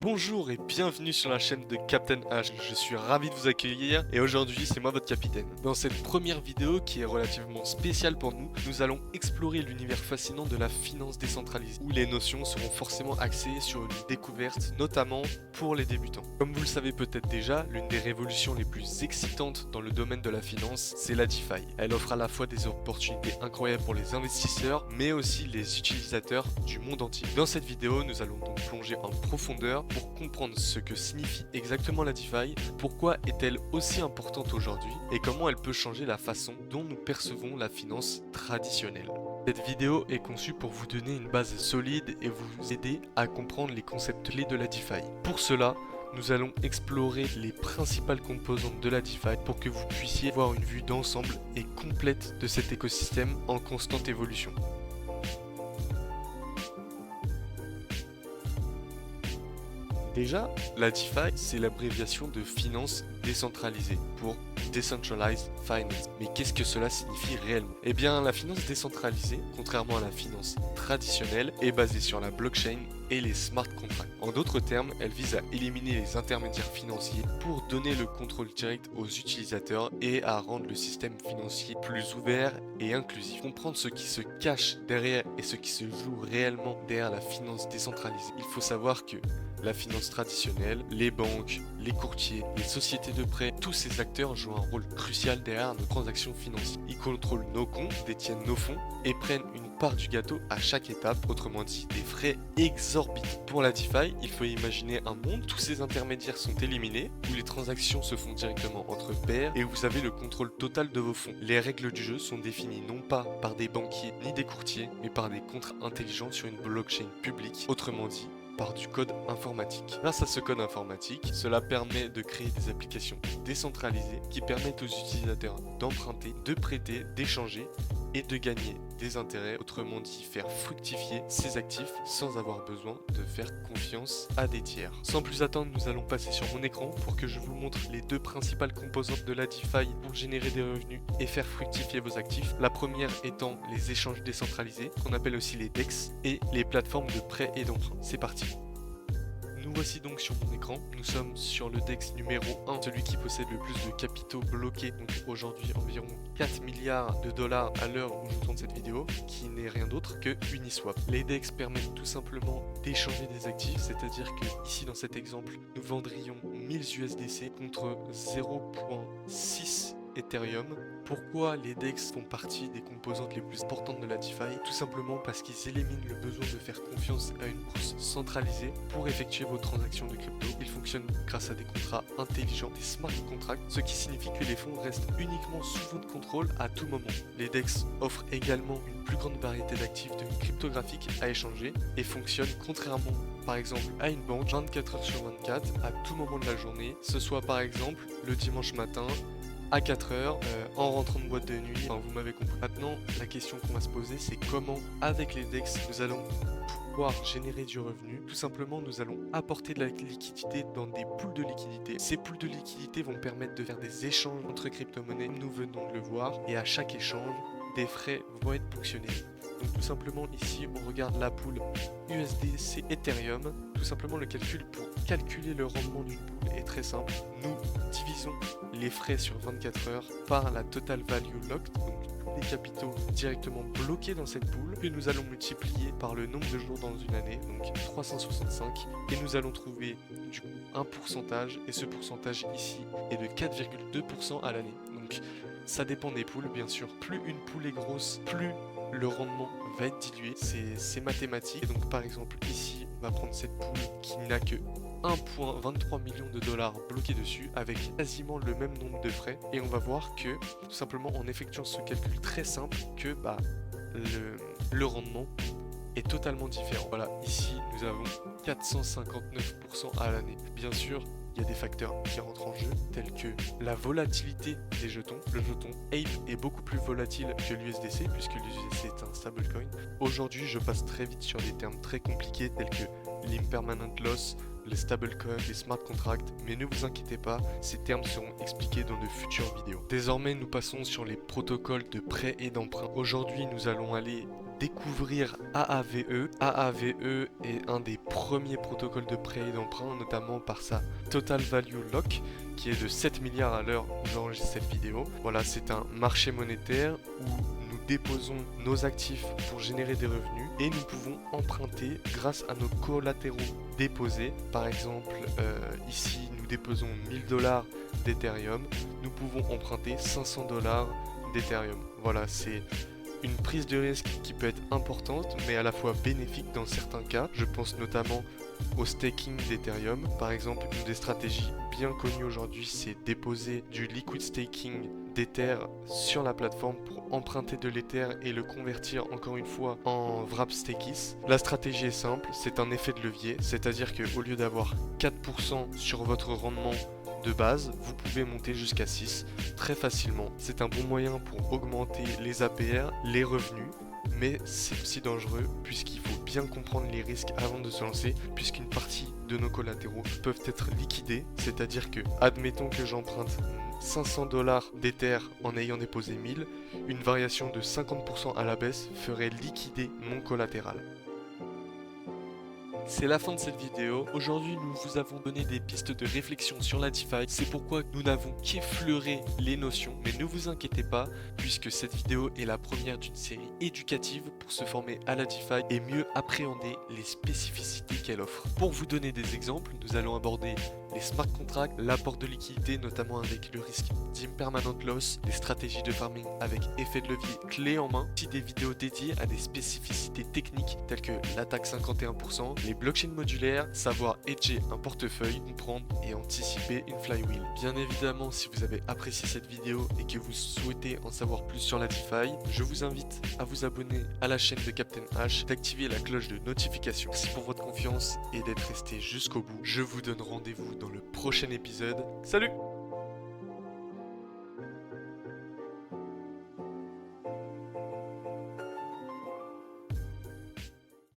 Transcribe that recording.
Bonjour et bienvenue sur la chaîne de Captain H. Je suis ravi de vous accueillir et aujourd'hui c'est moi votre capitaine. Dans cette première vidéo qui est relativement spéciale pour nous, nous allons explorer l'univers fascinant de la finance décentralisée où les notions seront forcément axées sur une découverte, notamment pour les débutants. Comme vous le savez peut-être déjà, l'une des révolutions les plus excitantes dans le domaine de la finance, c'est la DeFi. Elle offre à la fois des opportunités incroyables pour les investisseurs, mais aussi les utilisateurs du monde entier. Dans cette vidéo, nous allons donc plonger en profondeur pour comprendre ce que signifie exactement la DeFi, pourquoi est-elle aussi importante aujourd'hui et comment elle peut changer la façon dont nous percevons la finance traditionnelle. Cette vidéo est conçue pour vous donner une base solide et vous aider à comprendre les concepts clés de la DeFi. Pour cela, nous allons explorer les principales composantes de la DeFi pour que vous puissiez avoir une vue d'ensemble et complète de cet écosystème en constante évolution. Déjà, la DeFi, c'est l'abréviation de finance décentralisée pour Decentralized Finance. Mais qu'est-ce que cela signifie réellement? Eh bien, la finance décentralisée, contrairement à la finance traditionnelle, est basée sur la blockchain et les smart contracts. En d'autres termes, elle vise à éliminer les intermédiaires financiers pour donner le contrôle direct aux utilisateurs et à rendre le système financier plus ouvert et inclusif. Comprendre ce qui se cache derrière et ce qui se joue réellement derrière la finance décentralisée. Il faut savoir que la finance traditionnelle, les banques, les courtiers, les sociétés de prêt, tous ces acteurs jouent un rôle crucial derrière nos transactions financières. Ils contrôlent nos comptes, détiennent nos fonds et prennent une part du gâteau à chaque étape, autrement dit des frais exorbitants. Pour la DeFi, il faut imaginer un monde où tous ces intermédiaires sont éliminés, où les transactions se font directement entre pairs et où vous avez le contrôle total de vos fonds. Les règles du jeu sont définies non pas par des banquiers ni des courtiers, mais par des contrats intelligents sur une blockchain publique, autrement dit par du code informatique. Grâce à ce code informatique, cela permet de créer des applications décentralisées qui permettent aux utilisateurs d'emprunter, de prêter, d'échanger et de gagner des intérêts, autrement dit faire fructifier ses actifs sans avoir besoin de faire confiance à des tiers. Sans plus attendre, nous allons passer sur mon écran pour que je vous montre les deux principales composantes de la DeFi pour générer des revenus et faire fructifier vos actifs. La première étant les échanges décentralisés, qu'on appelle aussi les DEX, et les plateformes de prêt et d'emprunt. C'est parti. Nous voici donc sur mon écran, nous sommes sur le DEX numéro 1, celui qui possède le plus de capitaux bloqués, donc aujourd'hui environ 4 milliards de dollars à l'heure où je tourne cette vidéo, qui n'est rien d'autre que Uniswap. Les DEX permettent tout simplement d'échanger des actifs, c'est-à-dire que ici dans cet exemple, nous vendrions 1000 USDC contre 0.6 Ethereum. Pourquoi les DEX font partie des composantes les plus importantes de la DeFi? Tout simplement parce qu'ils éliminent le besoin de faire confiance à une bourse centralisée pour effectuer vos transactions de crypto. Ils fonctionnent grâce à des contrats intelligents, des smart contracts, ce qui signifie que les fonds restent uniquement sous votre contrôle à tout moment. Les DEX offrent également une plus grande variété d'actifs de cryptographiques à échanger et fonctionnent contrairement par exemple à une banque 24 heures sur 24 à tout moment de la journée, ce soit par exemple le dimanche matin à 4 heures, en rentrant de boîte de nuit, enfin vous m'avez compris. Maintenant, la question qu'on va se poser, c'est comment, avec les DEX, nous allons pouvoir générer du revenu. Tout simplement, nous allons apporter de la liquidité dans des pools de liquidité. Ces pools de liquidité vont permettre de faire des échanges entre crypto-monnaies, comme nous venons de le voir, et à chaque échange, des frais vont être ponctionnés. Donc tout simplement ici on regarde la pool USDC Ethereum. Tout simplement le calcul pour calculer le rendement d'une pool est très simple. Nous divisons les frais sur 24 heures par la total value locked, donc tous les capitaux directement bloqués dans cette pool, que nous allons multiplier par le nombre de jours dans une année, donc 365, et nous allons trouver du coup un pourcentage, et ce pourcentage ici est de 4,2% à l'année. Donc ça dépend des poules bien sûr. Plus une pool est grosse, plus le rendement va être dilué, c'est mathématique. Et donc par exemple ici on va prendre cette pool qui n'a que 1,23 million de dollars bloqués dessus avec quasiment le même nombre de frais et on va voir que tout simplement en effectuant ce calcul très simple que le rendement est totalement différent. Voilà, ici nous avons 459% à l'année. Bien sûr, il y a des facteurs qui rentrent en jeu, tels que la volatilité des jetons. Le jeton Ape est beaucoup plus volatile que l'USDC, puisque l'USDC est un stablecoin. Aujourd'hui, je passe très vite sur des termes très compliqués, tels que l'impermanent loss, les stablecoins, les smart contracts, mais ne vous inquiétez pas, ces termes seront expliqués dans de futures vidéos. Désormais, nous passons sur les protocoles de prêt et d'emprunt. Aujourd'hui, nous allons aller découvrir AAVE. AAVE est un des premiers protocoles de prêt et d'emprunt, notamment par sa Total Value Lock, qui est de 7 milliards à l'heure où j'enregistre cette vidéo. Voilà, c'est un marché monétaire où nous déposons nos actifs pour générer des revenus et nous pouvons emprunter grâce à nos collatéraux déposés. Par exemple, ici, nous déposons 1000 dollars d'Ethereum. Nous pouvons emprunter 500 dollars d'Ethereum. Voilà, c'est une prise de risque qui peut être importante, mais à la fois bénéfique dans certains cas. Je pense notamment au staking d'Ethereum. Par exemple, une des stratégies bien connues aujourd'hui, c'est déposer du liquid staking d'Ether sur la plateforme pour emprunter de l'Ether et le convertir encore une fois en Wrapstakes. La stratégie est simple, c'est un effet de levier, c'est-à-dire qu'au lieu d'avoir 4% sur votre rendement de base, vous pouvez monter jusqu'à 6 très facilement. C'est un bon moyen pour augmenter les APR, les revenus, mais c'est aussi dangereux puisqu'il faut bien comprendre les risques avant de se lancer, puisqu'une partie de nos collatéraux peuvent être liquidés, c'est-à-dire que, admettons que j'emprunte 500 dollars d'Ether en ayant déposé 1000, une variation de 50% à la baisse ferait liquider mon collatéral. C'est la fin de cette vidéo. Aujourd'hui, nous vous avons donné des pistes de réflexion sur la DeFi. C'est pourquoi nous n'avons qu'effleuré les notions. Mais ne vous inquiétez pas, puisque cette vidéo est la première d'une série éducative pour se former à la DeFi et mieux appréhender les spécificités qu'elle offre. Pour vous donner des exemples, nous allons aborder les smart contracts, l'apport de liquidité, notamment avec le risque d'impermanent loss, les stratégies de farming avec effet de levier clé en main, aussi des vidéos dédiées à des spécificités techniques telles que l'attaque 51%, les blockchains modulaires, savoir hedger un portefeuille, comprendre et anticiper une flywheel. Bien évidemment, si vous avez apprécié cette vidéo et que vous souhaitez en savoir plus sur la DeFi, je vous invite à vous abonner à la chaîne de Captain H, d'activer la cloche de notification. Merci pour votre confiance et d'être resté jusqu'au bout. Je vous donne rendez-vous dans le prochain épisode. Salut!